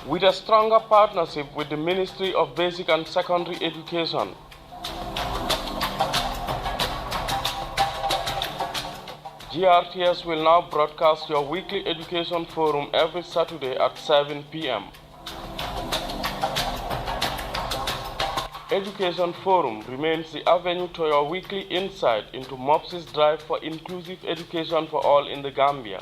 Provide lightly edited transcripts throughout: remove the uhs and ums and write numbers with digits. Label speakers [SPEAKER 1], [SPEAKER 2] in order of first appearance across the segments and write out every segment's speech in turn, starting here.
[SPEAKER 1] with a stronger partnership with the Ministry of Basic and Secondary Education. GRTS will now broadcast your weekly education forum every Saturday at 7 p.m. Education Forum remains the avenue to your weekly insight into MOPS's drive for inclusive education for all in the Gambia.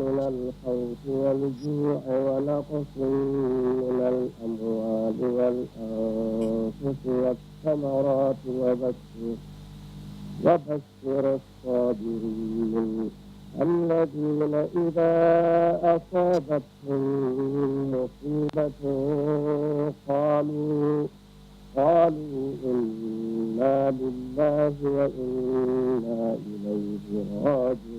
[SPEAKER 2] من الخوف والجوع ونقص من الأموال والأنفس والثمرات وبشر الصابرين الذين إذا أصابتهم مصيبة قالوا إنا لله وإنا إليه راجعون.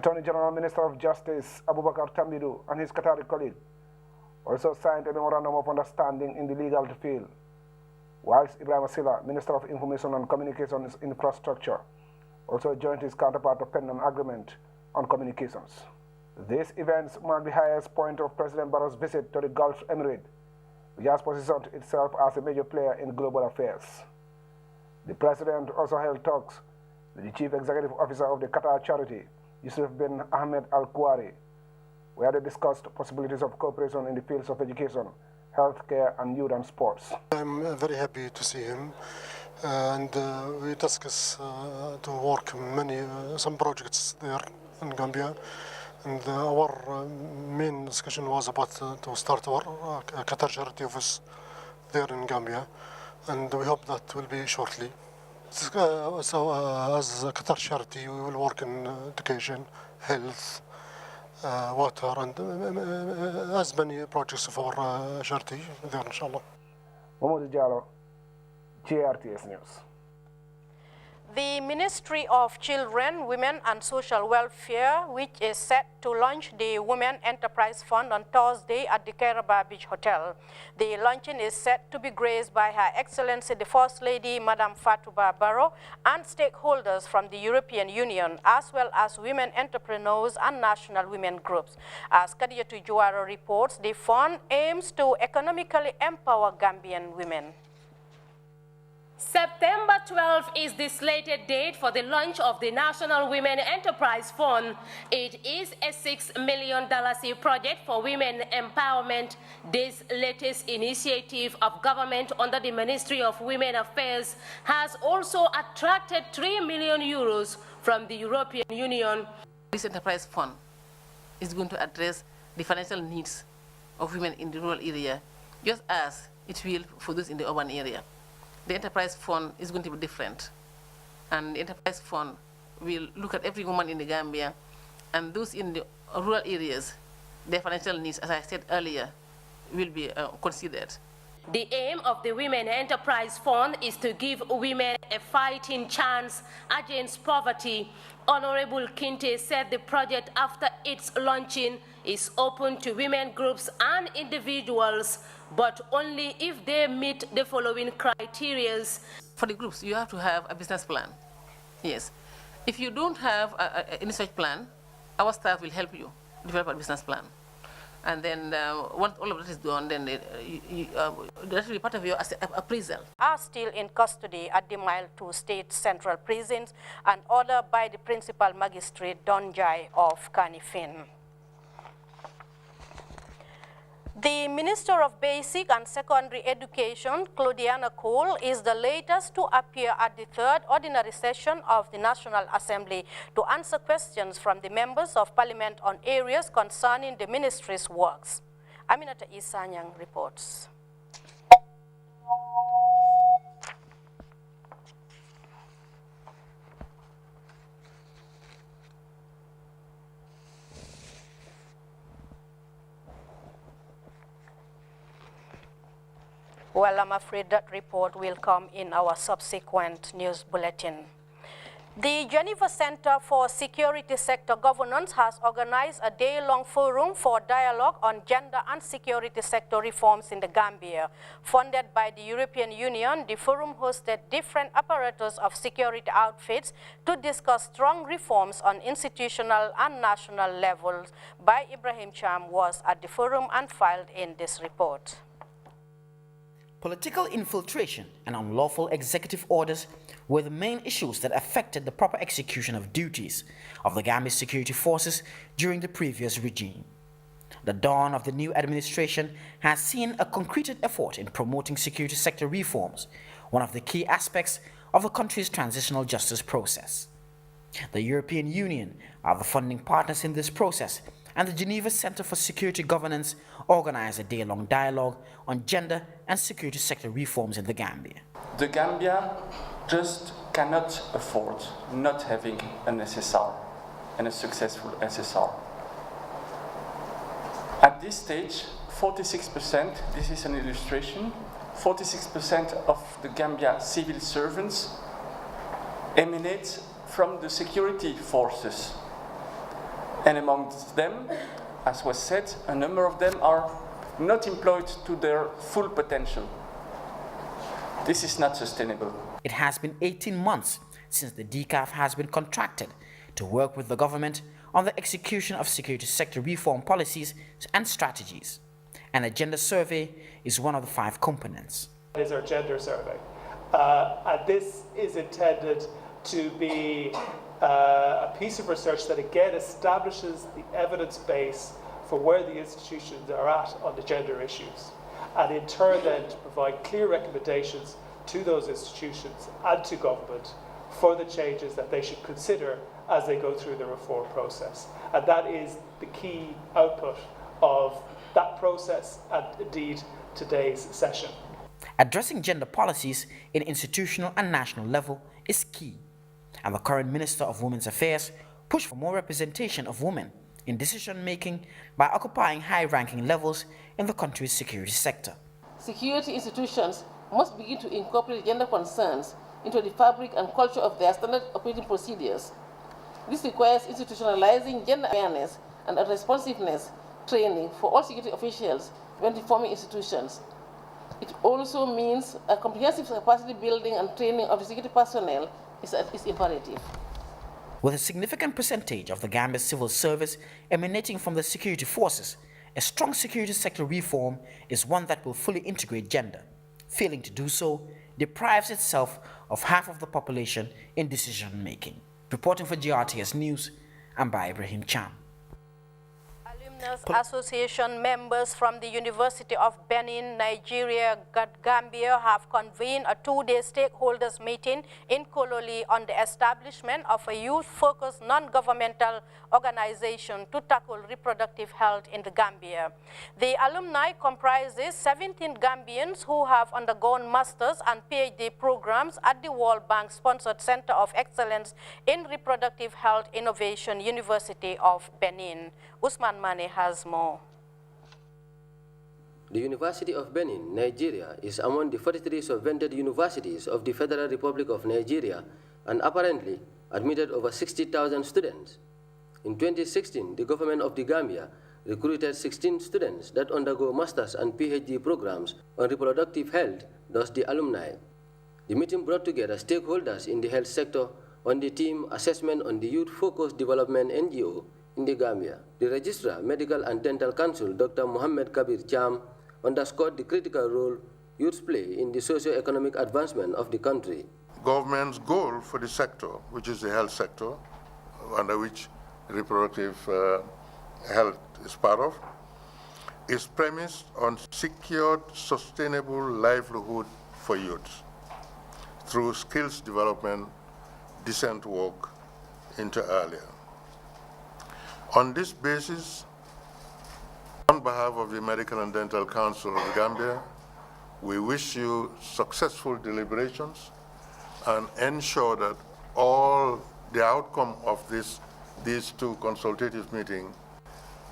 [SPEAKER 3] Attorney General Minister of Justice Abubakar Tambidu and his Qatari colleague also signed a memorandum of understanding in the legal field, whilst Ibrahim Silla, Minister of Information and Communications Infrastructure, also joined his counterpart to pen an agreement on communications. These events mark the highest point of President Barrow's visit to the Gulf Emirate, which has positioned itself as a major player in global affairs. The President also held talks with the Chief Executive Officer of the Qatar Charity, Yusuf bin Ahmed Al-Kuwari, where they discussed possibilities of cooperation in the fields of education, healthcare, and youth and sports.
[SPEAKER 4] I'm very happy to see him, and we discussed to work some projects there in Gambia, and our main discussion was about to start our Qatar Charity office there in Gambia, and we hope that will be shortly. So as a Qatar Charity, we will work in education, health, water, and as many projects of our charity there, inshallah.
[SPEAKER 3] Mohamed Diallo, GRTS News.
[SPEAKER 5] The Ministry of Children, Women and Social Welfare, which is set to launch the Women Enterprise Fund on Thursday at the Kairaba Beach Hotel. The launching is set to be graced by Her Excellency the First Lady, Madam Fatouba Barrow, and stakeholders from the European Union, as well as women entrepreneurs and national women groups. As Khadijatu Juwaro reports, the fund aims to economically empower Gambian women.
[SPEAKER 6] September 12 is the slated date for the launch of the National Women Enterprise Fund. It is a $6 million project for women empowerment. This latest initiative of government under the Ministry of Women Affairs has also attracted €3 million from the European Union.
[SPEAKER 7] This enterprise fund is going to address the financial needs of women in the rural area, just as it will for those in the urban area. The enterprise fund is going to be different. And the enterprise fund will look at every woman in the Gambia, and those in the rural areas, their financial needs, as I said earlier, will be considered.
[SPEAKER 6] The aim of the Women Enterprise Fund is to give women a fighting chance against poverty. Honorable Kinte said the project, after its launching, is open to women groups and individuals, but only if they meet the following criteria.
[SPEAKER 7] For the groups, you have to have a business plan. Yes. If you don't have any such plan, our staff will help you develop a business plan. And then once all of that is done, then that will be part of your appraisal.
[SPEAKER 5] Are still in custody at the Mile 2 State Central Prisons and ordered by the Principal Magistrate Donjai of Kanifing. The Minister of Basic and Secondary Education, Claudiana Cole, is the latest to appear at the third ordinary session of the National Assembly to answer questions from the members of Parliament on areas concerning the ministry's works. Aminata Isanyang reports. Well, I'm afraid that report will come in our subsequent news bulletin. The Geneva Center for Security Sector Governance has organized a day-long forum for dialogue on gender and security sector reforms in the Gambia. Funded by the European Union, the forum hosted different apparatus of security outfits to discuss strong reforms on institutional and national levels. By Ibrahim Cham was at the forum and filed in this report.
[SPEAKER 8] Political infiltration and unlawful executive orders were the main issues that affected the proper execution of duties of the Gambia security forces during the previous regime. The dawn of the new administration has seen a concreted effort in promoting security sector reforms, one of the key aspects of the country's transitional justice process. The European Union are the funding partners in this process, and the Geneva Center for Security Governance organized a day-long dialogue on gender and security sector reforms in the Gambia.
[SPEAKER 9] The Gambia just cannot afford not having an SSR and a successful SSR. At this stage, 46%, this is an illustration, 46% of the Gambia civil servants emanate from the security forces. And amongst them, as was said, a number of them are not employed to their full potential. This is not sustainable.
[SPEAKER 8] It has been 18 months since the DCAF has been contracted to work with the government on the execution of security sector reform policies and strategies. And a gender survey is one of the 5 components.
[SPEAKER 10] It is our gender survey. And this is intended to be a piece of research that again establishes the evidence base for where the institutions are at on the gender issues, and in turn then to provide clear recommendations to those institutions and to government for the changes that they should consider as they go through the reform process. And that is the key output of that process and indeed today's session.
[SPEAKER 8] Addressing gender policies in institutional and national level is key, and the current Minister of Women's Affairs pushed for more representation of women in decision-making by occupying high-ranking levels in the country's security sector.
[SPEAKER 7] Security institutions must begin to incorporate gender concerns into the fabric and culture of their standard operating procedures. This requires institutionalizing gender awareness and responsiveness training for all security officials when reforming institutions. It also means a comprehensive capacity building and training of the security personnel is imperative.
[SPEAKER 8] With a significant percentage of the Gambia's civil service emanating from the security forces, a strong security sector reform is one that will fully integrate gender. Failing to do so deprives itself of half of the population in decision-making. Reporting for GRTS News, I'm by Ibrahim Cham.
[SPEAKER 5] Association members from the University of Benin, Nigeria, Gambia have convened a 2-day stakeholders meeting in Kololi on the establishment of a youth-focused non-governmental organization to tackle reproductive health in the Gambia. The alumni comprises 17 Gambians who have undergone master's and PhD programs at the World Bank-sponsored Center of Excellence in Reproductive Health Innovation, University of Benin. Usman Mane has more.
[SPEAKER 11] The University of Benin, Nigeria, is among the 43 subvented universities of the Federal Republic of Nigeria and apparently admitted over 60,000 students. In 2016, the government of the Gambia recruited 16 students that undergo master's and PhD programs on reproductive health, thus the alumni. The meeting brought together stakeholders in the health sector on the theme Assessment on the Youth-Focused Development NGO in the Gambia. The Registrar, Medical and Dental Council, Dr. Mohammed Kabir Cham, underscored the critical role youths play in the socio-economic advancement of the country.
[SPEAKER 12] Government's goal for the sector, which is the health sector, under which reproductive health is part of, is premised on secured, sustainable livelihood for youths through skills development, decent work, inter alia. On this basis, on behalf of the Medical and Dental Council of the Gambia, we wish you successful deliberations and ensure that all the outcome of these 2 consultative meetings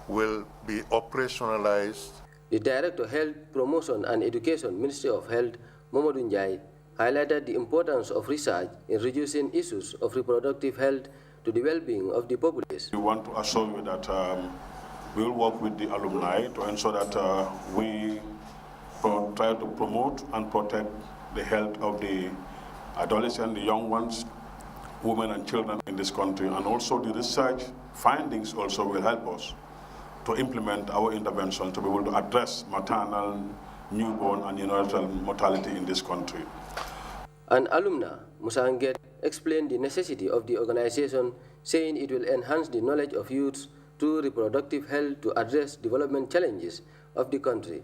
[SPEAKER 12] will be operationalized.
[SPEAKER 11] The Director of Health Promotion and Education, Ministry of Health, Mamadou Njai, highlighted the importance of research in reducing issues of reproductive health to the well-being of the populace.
[SPEAKER 13] We want to assure you that we will work with the alumni to ensure that we try to promote and protect the health of the adolescents, the young ones, women and children in this country, and also the research findings also will help us to implement our intervention to be able to address maternal, newborn and neonatal mortality in this country.
[SPEAKER 11] An alumna, Musa Anget, explained the necessity of the organization, saying it will enhance the knowledge of youths through reproductive health to address development challenges of the country.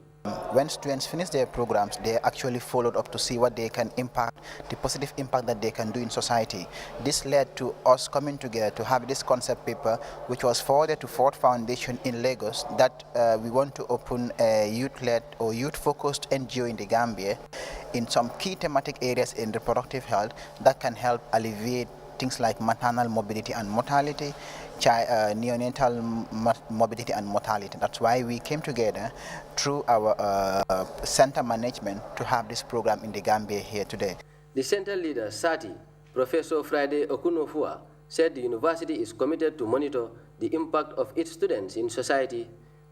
[SPEAKER 14] When students finish their programs, they are actually followed up to see what they can impact, the positive impact that they can do in society. This led to us coming together to have this concept paper, which was forwarded to Ford Foundation in Lagos, that we want to open a youth-led or youth-focused NGO in the Gambia in some key thematic areas in reproductive health that can help alleviate things like maternal morbidity and mortality, neonatal morbidity and mortality. That's why we came together through our center management to have this program in the Gambia here today.
[SPEAKER 11] The center leader, SATI, Professor Friday Okunofua, said the university is committed to monitor the impact of its students in society,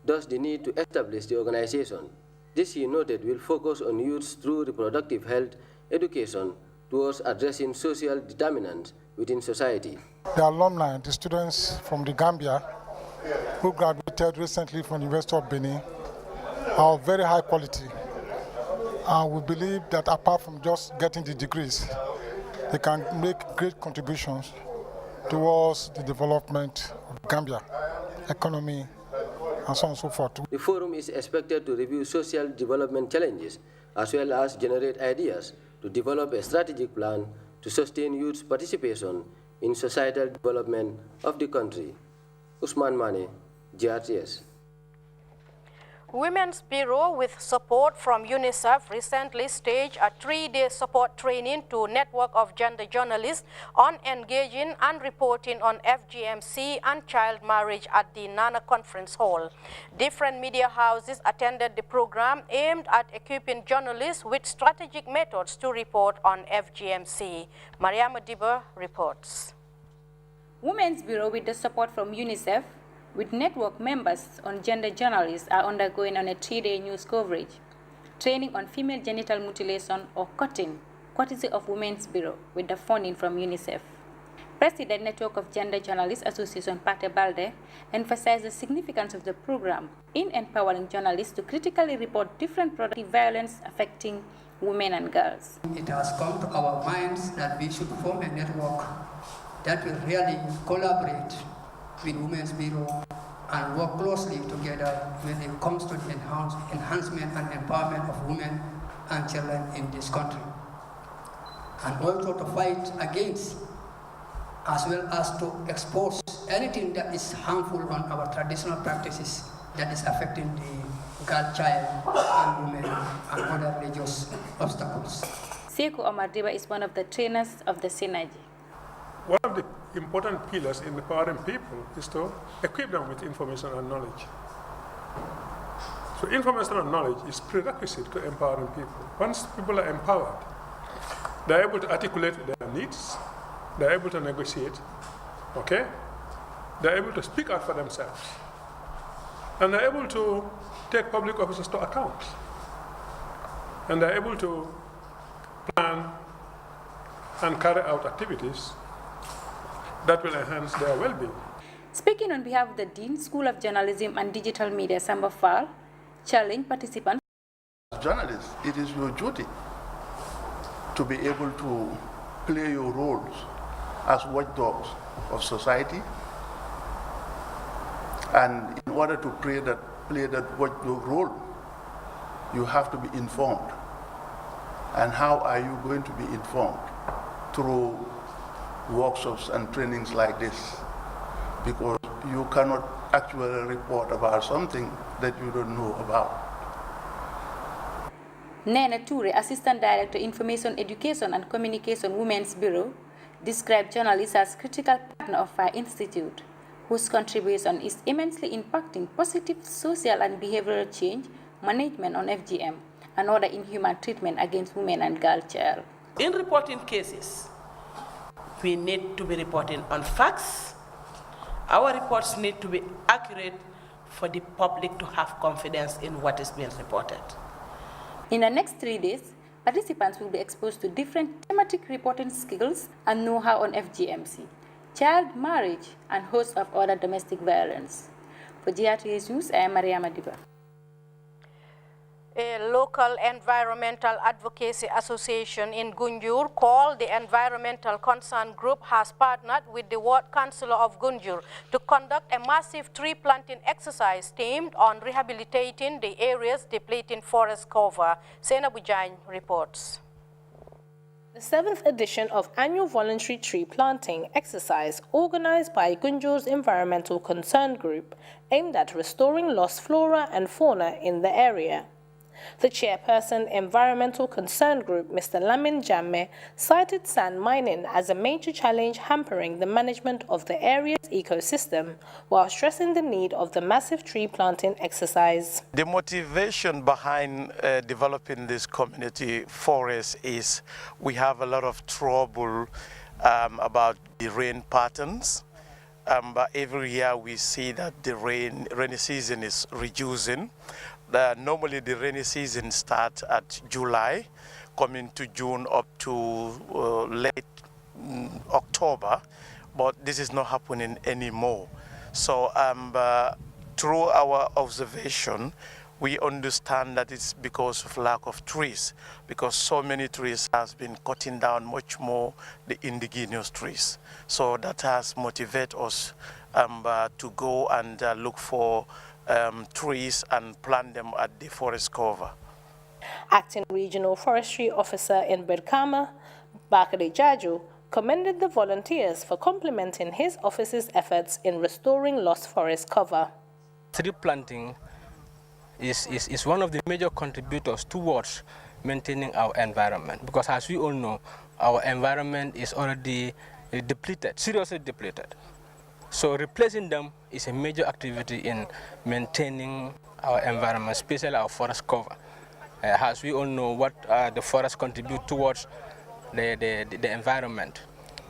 [SPEAKER 11] thus the need to establish the organization. This, he noted, will focus on youths through reproductive health education towards addressing social determinants within society.
[SPEAKER 15] The alumni, the students from the Gambia who graduated recently from the University of Benin are of very high quality. And we believe that apart from just getting the degrees, they can make great contributions towards the development of Gambia, economy, and so on and so forth.
[SPEAKER 11] The forum is expected to review social development challenges as well as generate ideas to develop a strategic plan to sustain youth's participation in societal development of the country. Usman Mane, Grts.
[SPEAKER 5] Women's Bureau, with support from UNICEF, recently staged a 3-day support training to a network of gender journalists on engaging and reporting on FGMC and child marriage at the Nana Conference Hall. Different media houses attended the program aimed at equipping journalists with strategic methods to report on FGMC. Mariam Adiba reports.
[SPEAKER 16] Women's Bureau, with the support from UNICEF, with network members on gender journalists, are undergoing on a 3-day news coverage, training on female genital mutilation or cutting, courtesy of Women's Bureau, with the funding from UNICEF. President Network of Gender Journalists Association Pate Balde emphasized the significance of the program in empowering journalists to critically report different productive violence affecting women and girls.
[SPEAKER 17] It has come to our minds that we should form a network that will really collaborate with Women's Bureau and work closely together when it comes to the enhancement and empowerment of women and children in this country. And also to fight against, as well as to expose anything that is harmful on our traditional practices that is affecting the girl child and women and other religious obstacles.
[SPEAKER 16] Sekou Omar Diba is one of the trainers of the Synergy.
[SPEAKER 18] One of the important pillars in empowering people is to equip them with information and knowledge. So information and knowledge is prerequisite to empowering people. Once people are empowered, they're able to articulate their needs, they're able to negotiate, okay? They're able to speak out for themselves. And they're able to take public officers to account. And they're able to plan and carry out activities that will enhance their well-being.
[SPEAKER 16] Speaking on behalf of the Dean, School of Journalism and Digital Media, Samba Fall, challenged participants.
[SPEAKER 19] As journalists, it is your duty to be able to play your roles as watchdogs of society. And in order to play that watchdog role, you have to be informed. And how are you going to be informed? Through workshops and trainings like this, because you cannot actually report about something that you don't know about.
[SPEAKER 16] Nena Toure, Assistant Director, Information Education and Communication, Women's Bureau, described journalists as critical partner of our institute, whose contribution is immensely impacting positive social and behavioral change management on FGM and other inhuman treatment against women and girl child.
[SPEAKER 20] In reporting cases, we need to be reporting on facts. Our reports need to be accurate for the public to have confidence in what is being reported.
[SPEAKER 16] In the next 3 days, participants will be exposed to different thematic reporting skills and know-how on FGMC, child marriage, and host of other domestic violence. For GRTS News, I am Mariam Adiba.
[SPEAKER 5] A local environmental advocacy association in Gunjur called the Environmental Concern Group has partnered with the Ward Councillor of Gunjur to conduct a massive tree planting exercise themed on rehabilitating the area's depleting forest cover. Sena Bujain reports.
[SPEAKER 21] The 7th edition of annual voluntary tree planting exercise organized by Gunjur's Environmental Concern Group aimed at restoring lost flora and fauna in the area. The chairperson, Environmental Concern Group, Mr. Lamin Jammeh, cited sand mining as a major challenge hampering the management of the area's ecosystem, while stressing the need of the massive tree planting exercise.
[SPEAKER 22] The motivation behind developing this community forest is we have a lot of trouble about the rain patterns, every year we see that the rainy season is reducing. Normally the rainy season starts at July, coming to June up to late October, but this is not happening anymore. So through our observation, we understand that it's because of lack of trees, because so many trees has been cutting down much more the indigenous trees. So that has motivated us to go and look for trees and plant them at the forest cover.
[SPEAKER 21] Acting Regional Forestry Officer in Birkama, Bakari Jaju, commended the volunteers for complementing his office's efforts in restoring lost forest cover.
[SPEAKER 1] Tree planting is one of the major contributors towards maintaining our environment, because as we all know, our environment is already depleted, seriously depleted. So replacing them is a major activity in maintaining our environment, especially our forest cover. As we all know what the forest contribute towards the environment.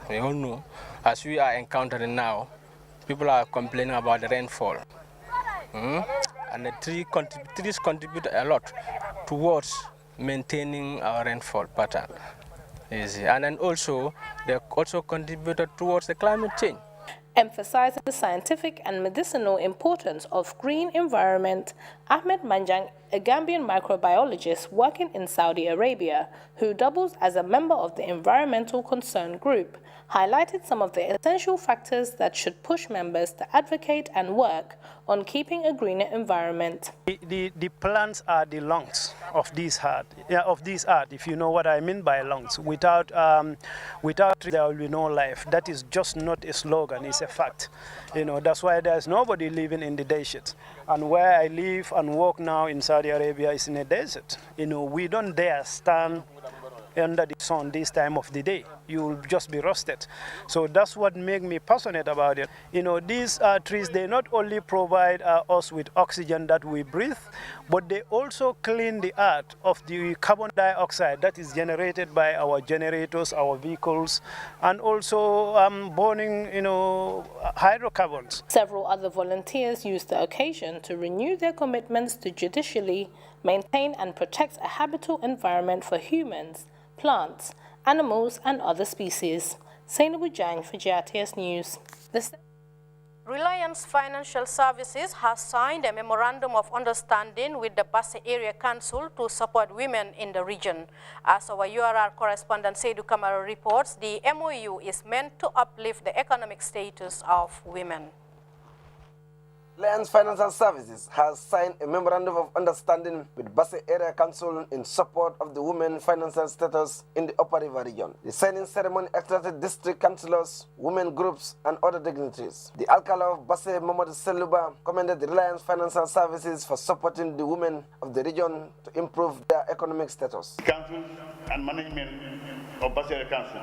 [SPEAKER 1] We all know, as we are encountering now, people are complaining about the rainfall. And the trees contribute a lot towards maintaining our rainfall pattern. And then also, they also contributed towards the climate change.
[SPEAKER 21] Emphasizing the scientific and medicinal importance of green environment, Ahmed Manjang, a Gambian microbiologist working in Saudi Arabia, who doubles as a member of the Environmental Concern Group, highlighted some of the essential factors that should push members to advocate and work on keeping a greener environment.
[SPEAKER 2] The plants are the lungs of this earth, if you know what I mean by lungs. Without trees, there will be no life. That is just not a slogan, it's a fact. That's why there's nobody living in the desert. And where I live and work now in Saudi Arabia is in a desert. We don't dare stand under the sun this time of the day. You will just be roasted. So that's what makes me passionate about it. These trees, they not only provide us with oxygen that we breathe, but they also clean the earth of the carbon dioxide that is generated by our generators, our vehicles, and also burning, hydrocarbons.
[SPEAKER 21] Several other volunteers used the occasion to renew their commitments to judicially maintain and protect a habitable environment for humans, plants, animals, and other species. Sainabu Jang for GRTS News.
[SPEAKER 5] Reliance Financial Services has signed a Memorandum of Understanding with the Basse Area Council to support women in the region. As our URR correspondent Seydou Kamara reports, the MOU is meant to uplift the economic status of women.
[SPEAKER 23] Reliance Financial Services has signed a Memorandum of Understanding with Basse Area Council in support of the women financial status in the Upper River region. The signing ceremony attracted district councillors, women groups, and other dignitaries. The Alcalá of Basse, Mamadou Seluba, commended the Reliance Financial Services for supporting the women of the region to improve their economic status.
[SPEAKER 24] Council and management of Basse Area Council,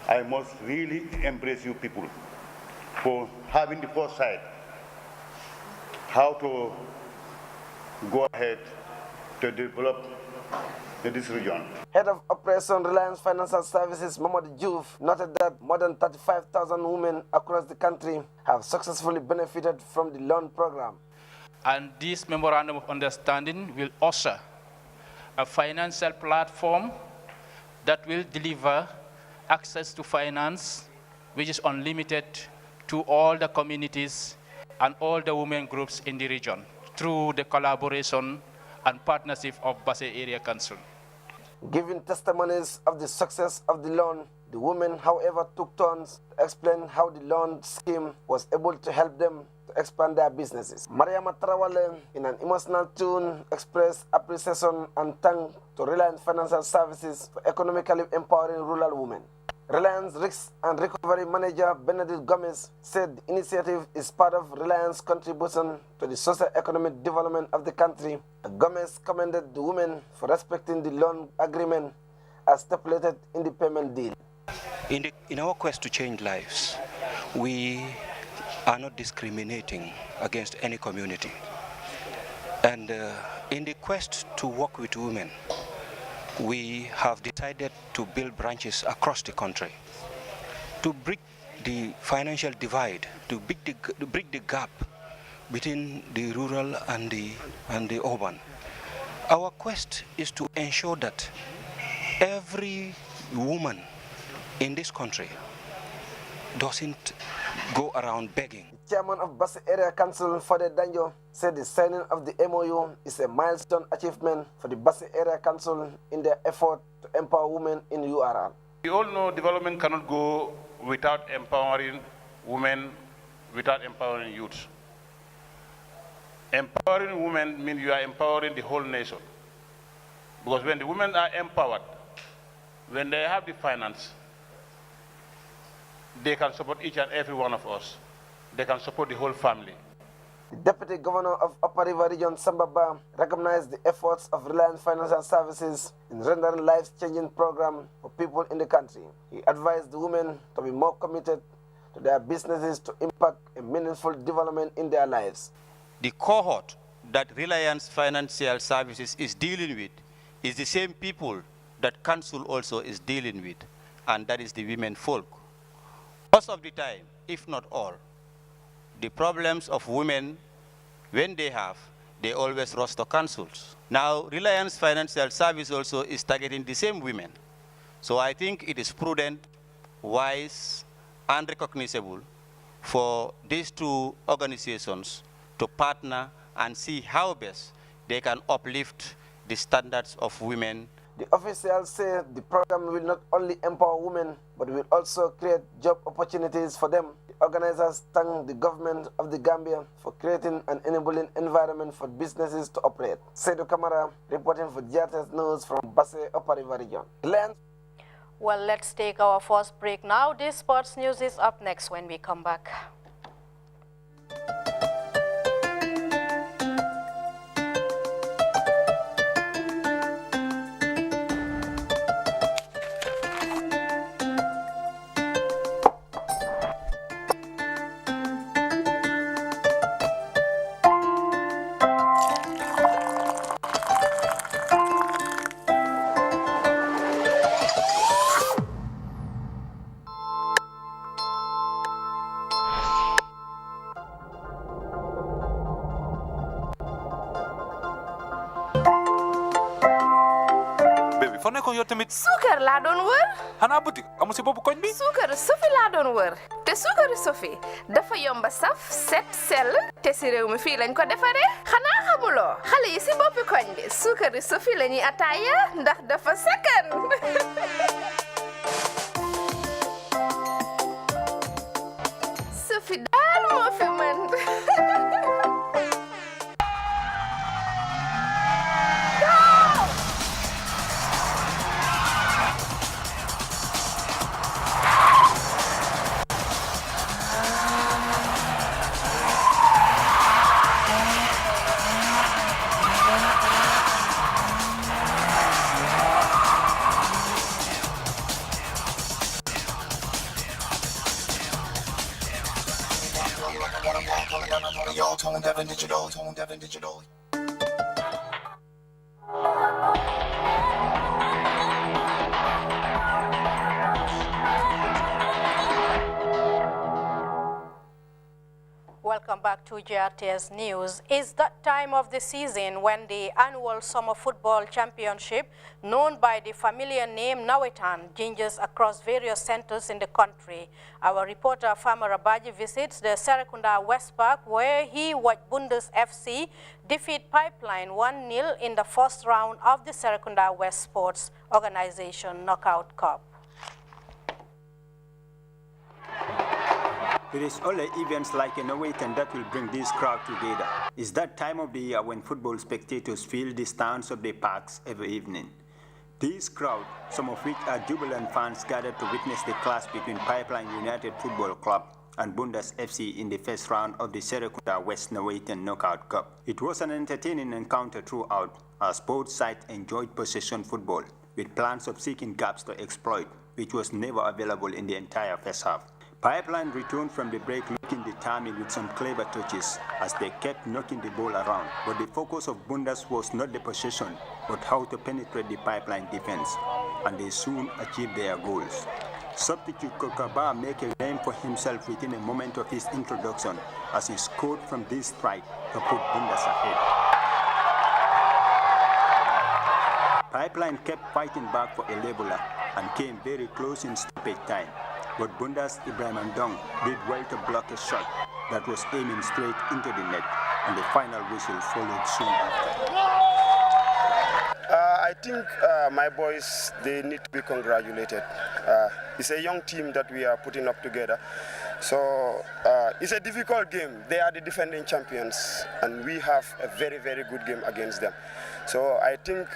[SPEAKER 24] I must really embrace you people for having the foresight how to go ahead to develop this region.
[SPEAKER 23] Head of Operation Reliance Financial Services, Mamadou Diouf, noted that more than 35,000 women across the country have successfully benefited from the loan program.
[SPEAKER 25] And this Memorandum of Understanding will usher a financial platform that will deliver access to finance, which is unlimited to all the communities and all the women groups in the region through the collaboration and partnership of Basse Area Council.
[SPEAKER 23] Giving testimonies of the success of the loan, the women, however, took turns to explain how the loan scheme was able to help them to expand their businesses. Mariama Trawale, in an emotional tune, expressed appreciation and thanks to Reliance Financial Services for economically empowering rural women. Reliance Risk and Recovery Manager Benedict Gomez said the initiative is part of Reliance's contribution to the socio-economic development of the country. Gomez commended the women for respecting the loan agreement as stipulated in the payment deal.
[SPEAKER 26] In our quest to change lives, we are not discriminating against any community. And in the quest to work with women, we have decided to build branches across the country to the financial divide, to bridge the gap between the rural and the urban. Our quest is to ensure that every woman in this country doesn't go around begging.
[SPEAKER 23] The chairman of Basse Area Council, Fode Danjo, said the signing of the MOU is a milestone achievement for the Basse Area Council in their effort to empower women in URR.
[SPEAKER 24] We all know development cannot go without empowering women, without empowering youth. Empowering women means you are empowering the whole nation. Because when the women are empowered, when they have the finance, they can support each and every one of us. They can support the whole family.
[SPEAKER 23] The Deputy Governor of Upper River Region, Sambaba, recognized the efforts of Reliance Financial Services in rendering life-changing program for people in the country. He advised the women to be more committed to their businesses to impact a meaningful development in their lives.
[SPEAKER 3] The cohort that Reliance Financial Services is dealing with is the same people that Council also is dealing with, and that is the women folk. Most of the time, if not all, the problems of women, when they always rush to councils. Now, Reliance Financial Service also is targeting the same women. So I think it is prudent, wise, and recognizable for these two organizations to partner and see how best they can uplift the standards of women.
[SPEAKER 23] The officials say the program will not only empower women, but will also create job opportunities for them. The organizers thank the government of the Gambia for creating an enabling environment for businesses to operate. Seydou Camara reporting for Grts News from Basse Upper River Region.
[SPEAKER 5] Well, let's take our first break now. This sports news is up next when we come back.
[SPEAKER 4] Suukar laa doon wër.
[SPEAKER 6] xanaa boutique amu si boppu koñ bi.
[SPEAKER 4] Suukar Sofi laa doon wër te suukari Sofi dafa yomba saf set sell te si réew mi fii lañ ko defaree xanaa xamuloo xale yi si boppi koñ bi suukari Sofi la ñuy ataaya ndax dafa sakkan. Sofi daal moo fi mën.
[SPEAKER 7] Digital.
[SPEAKER 5] Welcome back to Grts News. It's that time of the season when the annual Summer Football Championship, known by the familiar name Nawetan, gingers across various centers in the country. Our reporter Farmer Abaji visits the Serekunda West Park, where he watched Bundes FC defeat Pipeline 1-0 in the first round of the Serekunda West Sports Organization Knockout Cup.
[SPEAKER 9] It is only events like an Nawetan that will bring this crowd together. It's that time of the year when football spectators fill the stands of the parks every evening. This crowd, some of which are jubilant fans, gathered to witness the clash between Pipeline United Football Club and Bundes FC in the first round of the Serekunda West Nawetan Knockout Cup. It was an entertaining encounter throughout, as both sides enjoyed possession football, with plans of seeking gaps to exploit, which was never available in the entire first half. Pipeline returned from the break looking determined with some clever touches as they kept knocking the ball around. But the focus of Bundes was not the possession, but how to penetrate the Pipeline defense, and they soon achieved their goals. Substitute Kokaba make a name for himself within a moment of his introduction as he scored from this strike to put Bundas ahead. Pipeline kept fighting back for a leveler and came very close in stoppage time, but Bundas Ibrahim Andong did well to block a shot that was aiming straight into the net, and the final whistle followed soon after.
[SPEAKER 7] I think my boys, they need to be congratulated. It's a young team that we are putting up together. So it's a difficult game. They are the defending champions, and we have a very, very good game against them. So I think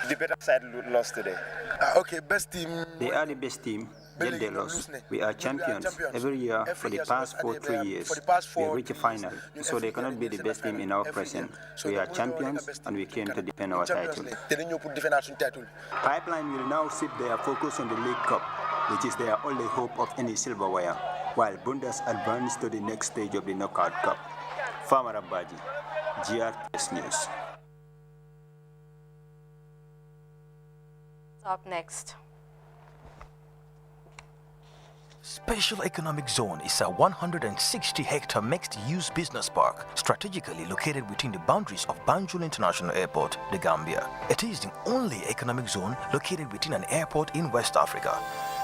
[SPEAKER 7] the better side lost today.
[SPEAKER 8] Okay, best team.
[SPEAKER 9] They are the best team, yet they lost. We are champions every year for the past 3 years. We reach a final, so they cannot be the best team in our present. We are champions, and we came to defend our title. Pipeline will now shift their focus on the League Cup, which is their only hope of any silverware, while Bundas advance to the next stage of the Knockout Cup. Farmer Abaji, GRTS News.
[SPEAKER 5] Up next.
[SPEAKER 10] Special Economic Zone is a 160-hectare mixed-use business park strategically located within the boundaries of Banjul International Airport, the Gambia. It is the only economic zone located within an airport in West Africa.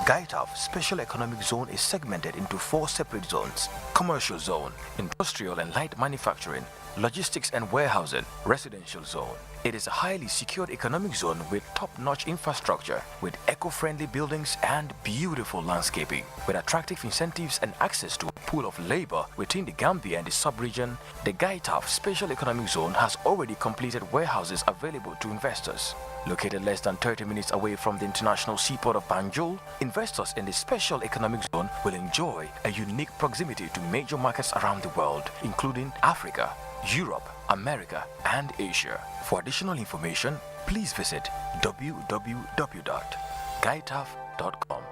[SPEAKER 10] Gaitaf Special Economic Zone is segmented into 4 separate zones: Commercial Zone, Industrial and Light Manufacturing, Logistics and Warehousing, Residential Zone. It is a highly secured economic zone with top-notch infrastructure, with eco-friendly buildings and beautiful landscaping. With attractive incentives and access to a pool of labor within the Gambia and the sub-region, the Gaitaf Special Economic Zone has already completed warehouses available to investors. Located less than 30 minutes away from the international seaport of Banjul, investors in the Special Economic Zone will enjoy a unique proximity to major markets around the world, including Africa, Europe, America, and Asia. For additional information, please visit www.gaitaf.com.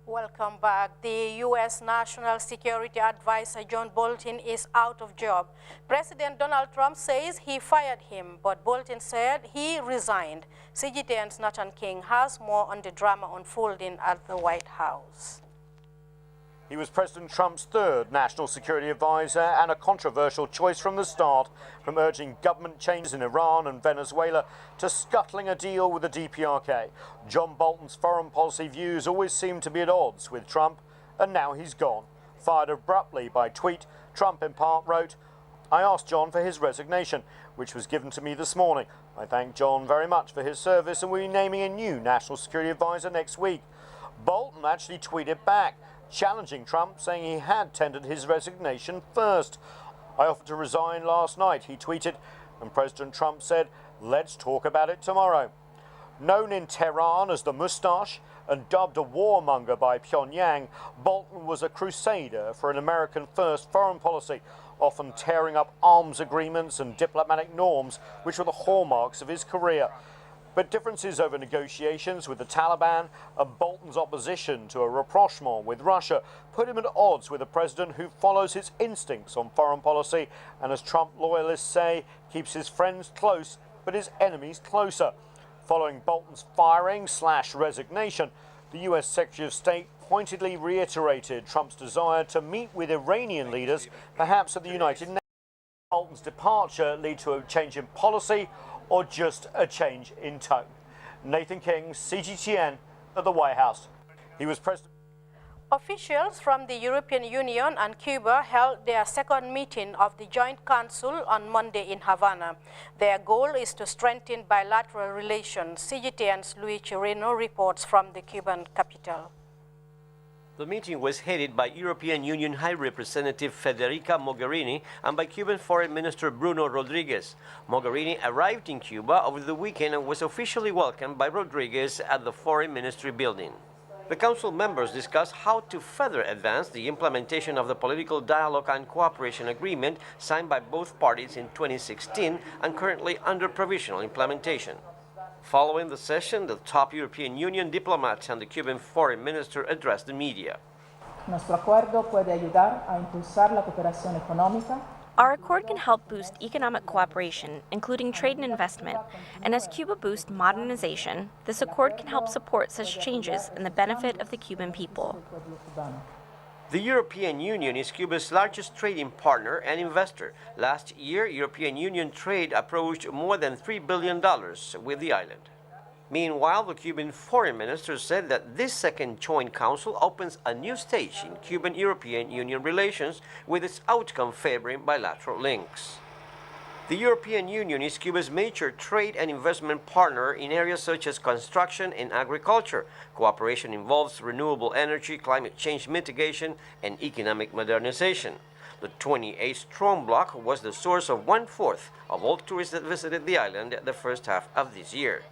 [SPEAKER 5] Welcome back. The U.S. National Security Advisor John Bolton is out of job. President Donald Trump says he fired him, but Bolton said he resigned. CGTN's Nathan King has more on the drama unfolding at the White House.
[SPEAKER 12] He was President Trump's third national security advisor and a controversial choice from the start, from urging government changes in Iran and Venezuela to scuttling a deal with the DPRK. John Bolton's foreign policy views always seemed to be at odds with Trump, and now he's gone. Fired abruptly by tweet, Trump in part wrote, "I asked John for his resignation, which was given to me this morning. I thank John very much for his service, and we'll be naming a new national security advisor next week." Bolton actually tweeted back, challenging Trump, saying he had tendered his resignation first. "I offered to resign last night," he tweeted, and President Trump said, "Let's talk about it tomorrow." Known in Tehran as the Mustache and dubbed a warmonger by Pyongyang, Bolton was a crusader for an American-first foreign policy, often tearing up arms agreements and diplomatic norms, which were the hallmarks of his career. But differences over negotiations with the Taliban and Bolton's opposition to a rapprochement with Russia put him at odds with a president who follows his instincts on foreign policy and, as Trump loyalists say, keeps his friends close but his enemies closer. Following Bolton's firing/resignation, the US Secretary of State pointedly reiterated Trump's desire to meet with Iranian leaders, perhaps at the United Nations. Bolton's departure lead to a change in policy or just a change in tone? Nathan King, CGTN, at the White House. He was president.
[SPEAKER 5] Officials from the European Union and Cuba held their second meeting of the Joint Council on Monday in Havana. Their goal is to strengthen bilateral relations. CGTN's Luis Chirino reports from the Cuban capital.
[SPEAKER 13] The meeting was headed by European Union High Representative Federica Mogherini and by Cuban Foreign Minister Bruno Rodriguez. Mogherini arrived in Cuba over the weekend and was officially welcomed by Rodriguez at the Foreign Ministry building. The Council members discussed how to further advance the implementation of the Political Dialogue and Cooperation Agreement signed by both parties in 2016 and currently under provisional implementation. Following the session, the top European Union diplomat and the Cuban foreign minister addressed the media.
[SPEAKER 14] Nuestro acuerdo puede ayudar a impulsar la cooperación económica.
[SPEAKER 11] Our accord can help boost economic cooperation, including trade and investment, and as Cuba boosts modernization, this accord can help support such changes in the benefit of the Cuban people.
[SPEAKER 13] The European Union is Cuba's largest trading partner and investor. Last year, European Union trade approached more than $3 billion with the island. Meanwhile, the Cuban foreign minister said that this second joint council opens a new stage in Cuban-European Union relations with its outcome favoring bilateral links. The European Union is Cuba's major trade and investment partner in areas such as construction and agriculture. Cooperation involves renewable energy, climate change mitigation, and economic modernization. The 28-strong bloc was the source of 1/4 of all tourists that visited the island the first half of this year.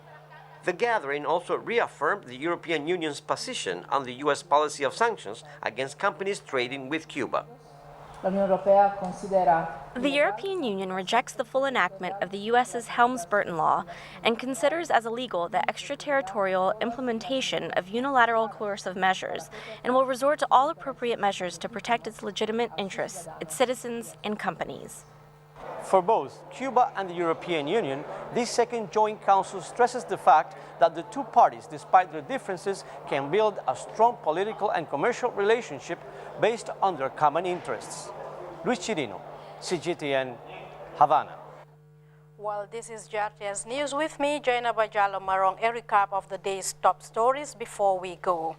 [SPEAKER 13] The gathering also reaffirmed the European Union's position on the U.S. policy of sanctions against companies trading with Cuba.
[SPEAKER 11] The European Union rejects the full enactment of the U.S.'s Helms-Burton Law and considers as illegal the extraterritorial implementation of unilateral coercive measures and will resort to all appropriate measures to protect its legitimate interests, its citizens, and companies.
[SPEAKER 13] For both Cuba and the European Union, this second joint council stresses the fact that the two parties, despite their differences, can build a strong political and commercial relationship based on their common interests. Luis Chirino, CGTN, Havana.
[SPEAKER 5] Well, this is Grts News with me, Jaina Bajalo Marong, a recap of the day's top stories before we go.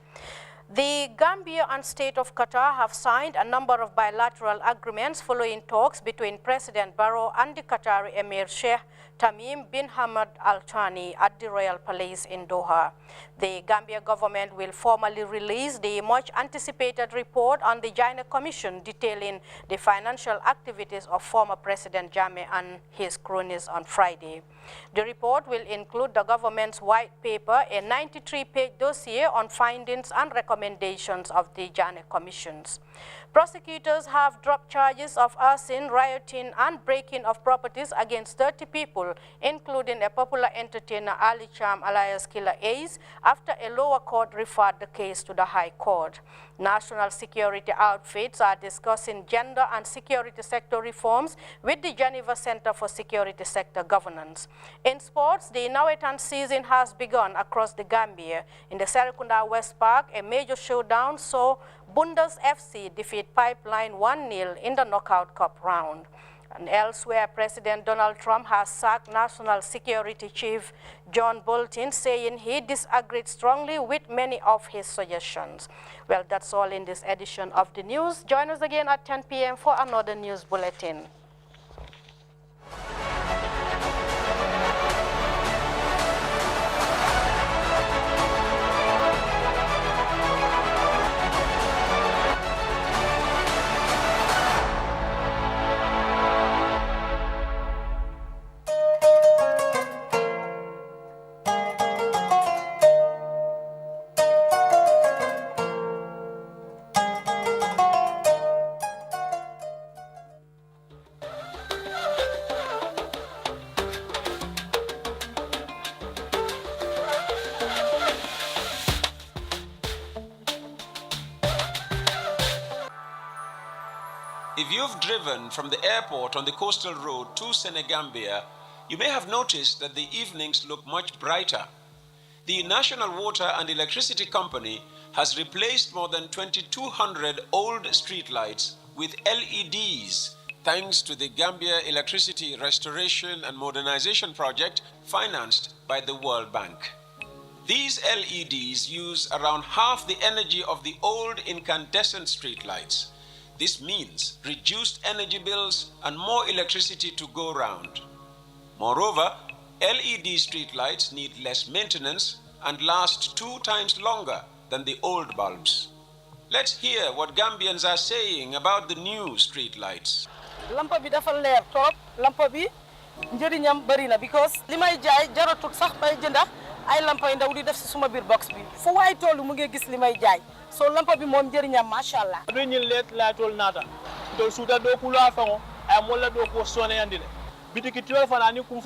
[SPEAKER 5] The Gambia and State of Qatar have signed a number of bilateral agreements following talks between President Barrow and the Qatari Emir Sheikh Tamim bin Hamad Al Thani at the Royal Palace in Doha. The Gambia government will formally release the much-anticipated report on the Jaina Commission detailing the financial activities of former President Jammeh and his cronies on Friday. The report will include the government's white paper, a 93-page dossier on findings and recommendations of the Jaina Commissions. Prosecutors have dropped charges of arson, rioting, and breaking of properties against 30 people, including a popular entertainer Ali Cham alias Killer Ace, after a lower court referred the case to the High Court. National security outfits are discussing gender and security sector reforms with the Geneva Center for Security Sector Governance. In sports, the Nawetan season has begun across the Gambia. In the Serekunda West Park, a major showdown saw Bundas FC defeat Pipeline 1-0 in the Knockout Cup round. And elsewhere, President Donald Trump has sacked National Security Chief John Bolton, saying he disagreed strongly with many of his suggestions. Well, that's all in this edition of the news. Join us again at 10 p.m. for another news bulletin.
[SPEAKER 14] If you've driven from the airport on the coastal road to Senegambia, you may have noticed that the evenings look much brighter. The National Water and Electricity Company has replaced more than 2,200 old streetlights with LEDs thanks to the Gambia Electricity Restoration and Modernization Project financed by the World Bank. These LEDs use around half the energy of the old incandescent streetlights. This means reduced energy bills and more electricity to go round. Moreover, LED streetlights need less maintenance and last 2 times longer than the old bulbs. Let's hear what Gambians are saying about the new streetlights.
[SPEAKER 15] Lampa bi dafa leer trop, lampa bi njëriñam bari na because limay jaay jaratut sax bay jënda ay lampa ndaw di def ci suma bir box bi. Fu way tollu mu ngi gis limay jaay. So lampa bi mom njëriñam mashallah.
[SPEAKER 17] Do ñi let la tol nata. Do suda do kula fango ay mo la do ko sone yandile. Bitiki 12 fana ni kum